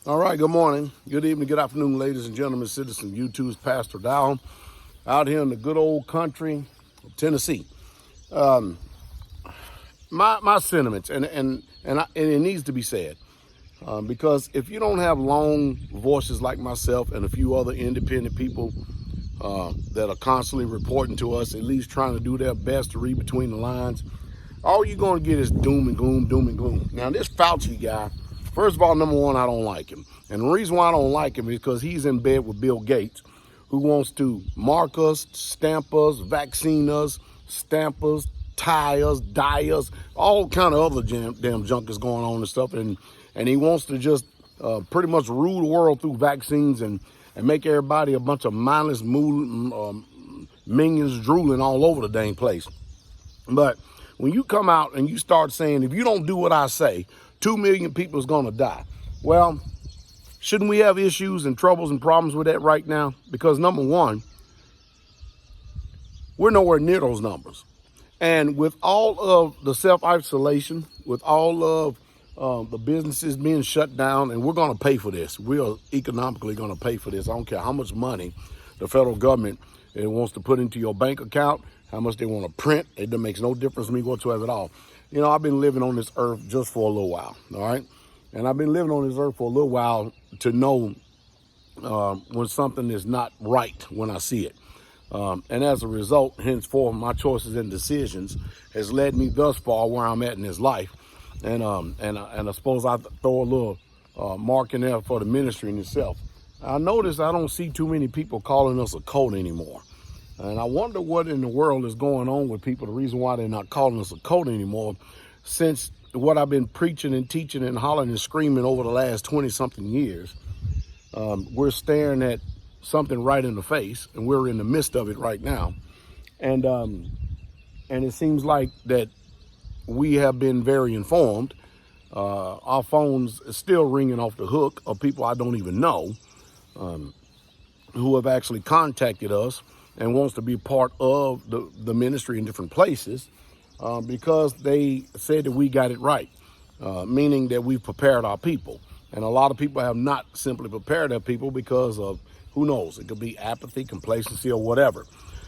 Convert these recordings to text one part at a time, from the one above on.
All right, good morning, good evening, good afternoon, ladies and gentlemen, citizens. YouTube's Pastor Dowell out here in the good old country of Tennessee. My sentiments, and it needs to be said, because if you don't have lone voices like myself and a few other independent people that are constantly reporting to us, at least trying to do their best to read between the lines, all you're going to get is doom and gloom, doom and gloom. Now, this Fauci guy, first of all, number one, I don't like him. And the reason why I don't like him is because he's in bed with Bill Gates, who wants to mark us, stamp us, vaccine us, stamp us, tie us, dye us, all kind of other damn junk is going on and stuff. And he wants to just pretty much rule the world through vaccines and make everybody a bunch of mindless minions drooling all over the dang place. But when you come out and you start saying, if you don't do what I say, 2 million people is going to die. Well, shouldn't we have issues and troubles and problems with that right now? Because number one, we're nowhere near those numbers. And with all of the self-isolation, with all of the businesses being shut down, and we're going to pay for this. We are economically going to pay for this. I don't care how much money the federal government wants to put into your bank account, how much they want to print. It makes no difference to me whatsoever at all. You know, I've been living on this earth just for a little while, all right? And I've been living on this earth for a little while to know when something is not right when I see it. And as a result, henceforth, my choices and decisions has led me thus far where I'm at in this life. And I suppose I throw a little mark in there for the ministry in itself. I notice I don't see too many people calling us a cult anymore. And I wonder what in the world is going on with people, the reason why they're not calling us a cult anymore, since what I've been preaching and teaching and hollering and screaming over the last 20-something years. We're staring at something right in the face, and we're in the midst of it right now. And it seems like that we have been very informed. Our phones are still ringing off the hook of people I don't even know who have actually contacted us and wants to be part of the ministry in different places because they said that we got it right, meaning that we've prepared our people. And a lot of people have not simply prepared their people because of, who knows, it could be apathy, complacency, or whatever.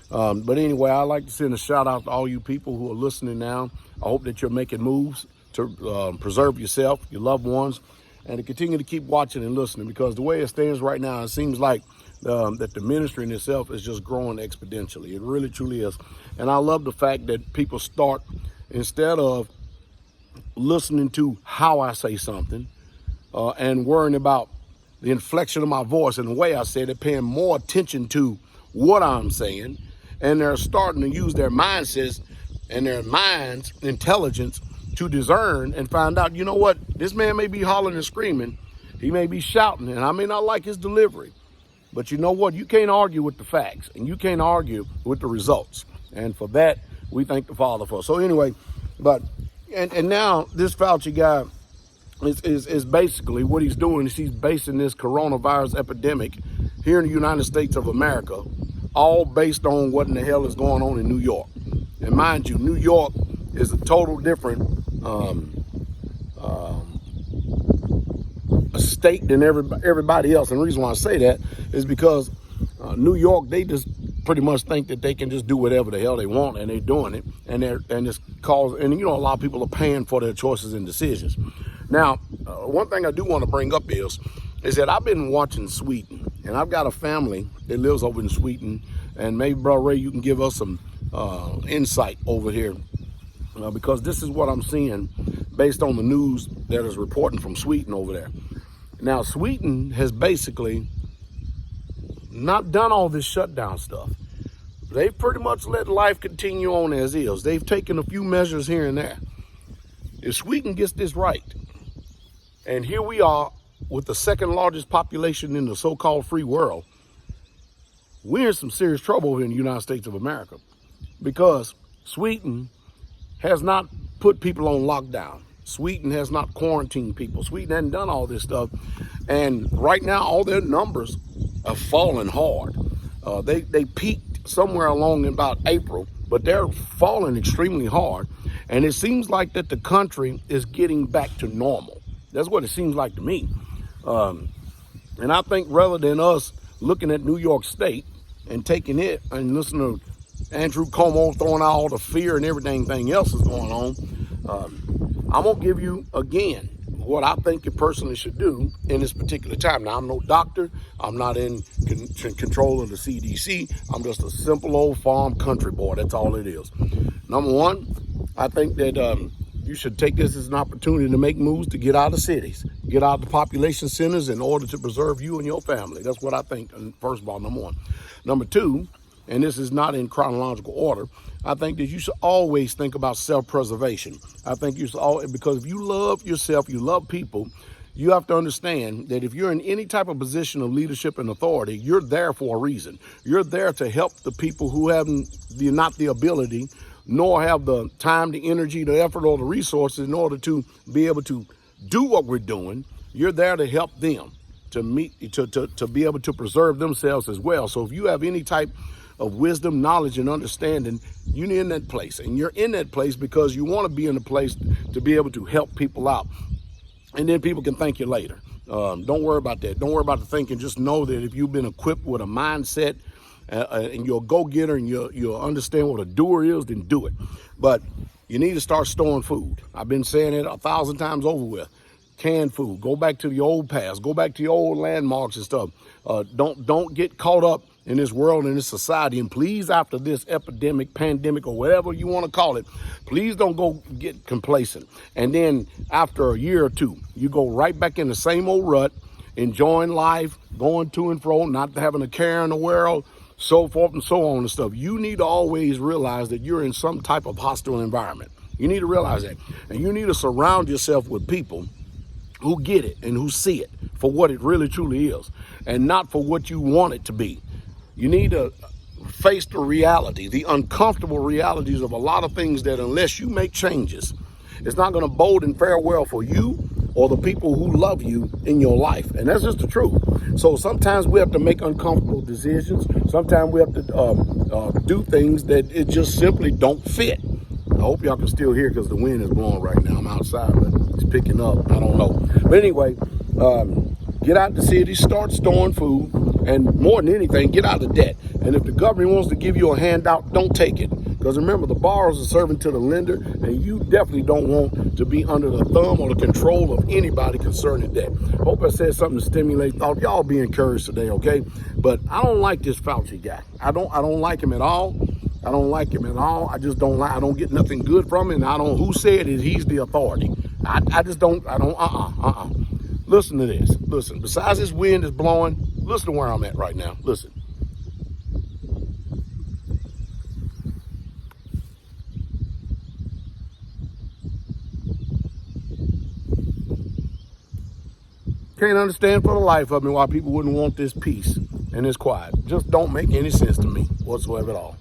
But anyway, I'd like to send a shout out to all you people who are listening now. I hope that you're making moves to preserve yourself, your loved ones, and to continue to keep watching and listening, because the way it stands right now, it seems like that the ministry in itself is just growing exponentially. It really, truly is. And I love the fact that people start, instead of listening to how I say something and worrying about the inflection of my voice and the way I say it, they're paying more attention to what I'm saying, and they're starting to use their mindsets and their mind's intelligence to discern and find out, you know what, this man may be hollering and screaming, he may be shouting, and I may not like his delivery. But you know what? You can't argue with the facts, and you can't argue with the results. And for that, we thank the Father for. So anyway, but and now this Fauci guy is basically what he's doing is he's basing this coronavirus epidemic here in the United States of America, all based on what in the hell is going on in New York. And mind you, New York is a total different a state than everybody else. And the reason why I say that is because New York, they just pretty much think that they can just do whatever the hell they want, and they're doing it, and it's caused, and you know, a lot of people are paying for their choices and decisions. Now, one thing I do want to bring up is that I've been watching Sweden, and I've got a family that lives over in Sweden, and maybe, Brother Ray, you can give us some insight over here, because this is what I'm seeing based on the news that is reporting from Sweden over there. Now, Sweden has basically not done all this shutdown stuff. They've pretty much let life continue on as is. They've taken a few measures here and there. If Sweden gets this right, and here we are with the second largest population in the so-called free world, we're in some serious trouble here in the United States of America, because Sweden has not put people on lockdown. Sweden has not quarantined people. Sweden hasn't done all this stuff. And right now, all their numbers are falling hard. They peaked somewhere along in about April, but they're falling extremely hard. And it seems like that the country is getting back to normal. That's what it seems like to me. And I think rather than us looking at New York State and taking it and listening to Andrew Cuomo throwing out all the fear and everything else is going on, I'm going to give you, again, what I think you personally should do in this particular time. Now, I'm no doctor. I'm not in control of the CDC. I'm just a simple old farm country boy. That's all it is. Number one, I think that you should take this as an opportunity to make moves to get out of cities, get out of the population centers in order to preserve you and your family. That's what I think, first of all, number one. Number two, and this is not in chronological order, I think that you should always think about self-preservation. I think you should always, because if you love yourself, you love people, you have to understand that if you're in any type of position of leadership and authority, you're there for a reason. You're there to help the people who have not the ability, nor have the time, the energy, the effort, or the resources in order to be able to do what we're doing. You're there to help them to be able to preserve themselves as well. So if you have any type of wisdom, knowledge, and understanding, you're in that place. And you're in that place because you want to be in a place to be able to help people out. And then people can thank you later. Don't worry about that. Don't worry about the thinking. Just know that if you've been equipped with a mindset and you're a go-getter and you'll understand what a doer is, then do it. But you need to start storing food. I've been saying it 1,000 times over with. Canned food. Go back to the old past. Go back to your old landmarks and stuff. Don't get caught up in this world and this society. And please, after this epidemic, pandemic, or whatever you want to call it, please don't go get complacent. And then after a year or two, you go right back in the same old rut, enjoying life, going to and fro, not having a care in the world, so forth and so on and stuff. You need to always realize that you're in some type of hostile environment. You need to realize that. And you need to surround yourself with people who get it and who see it for what it really truly is, and not for what you want it to be. You need to face the reality, the uncomfortable realities of a lot of things that unless you make changes, it's not going to bode and fare well for you or the people who love you in your life. And that's just the truth. So sometimes we have to make uncomfortable decisions. Sometimes we have to do things that it just simply don't fit. I hope y'all can still hear because the wind is blowing right now. I'm outside, but it's picking up. I don't know. But anyway, get out the city, start storing food, and more than anything, get out of debt. And if the government wants to give you a handout, don't take it. Because remember, the borrowers are serving to the lender, and you definitely don't want to be under the thumb or the control of anybody concerning debt. Hope I said something to stimulate thought. Y'all be encouraged today, okay? But I don't like this Fauci guy. I don't like him at all. I don't like him at all. I just don't like. I don't get nothing good from him. And I don't. Who said it? He's the authority. I just don't. I don't. Listen to this. Listen. Besides this wind is blowing, listen to where I'm at right now. Listen. Can't understand for the life of me why people wouldn't want this peace and this quiet. Just don't make any sense to me whatsoever at all.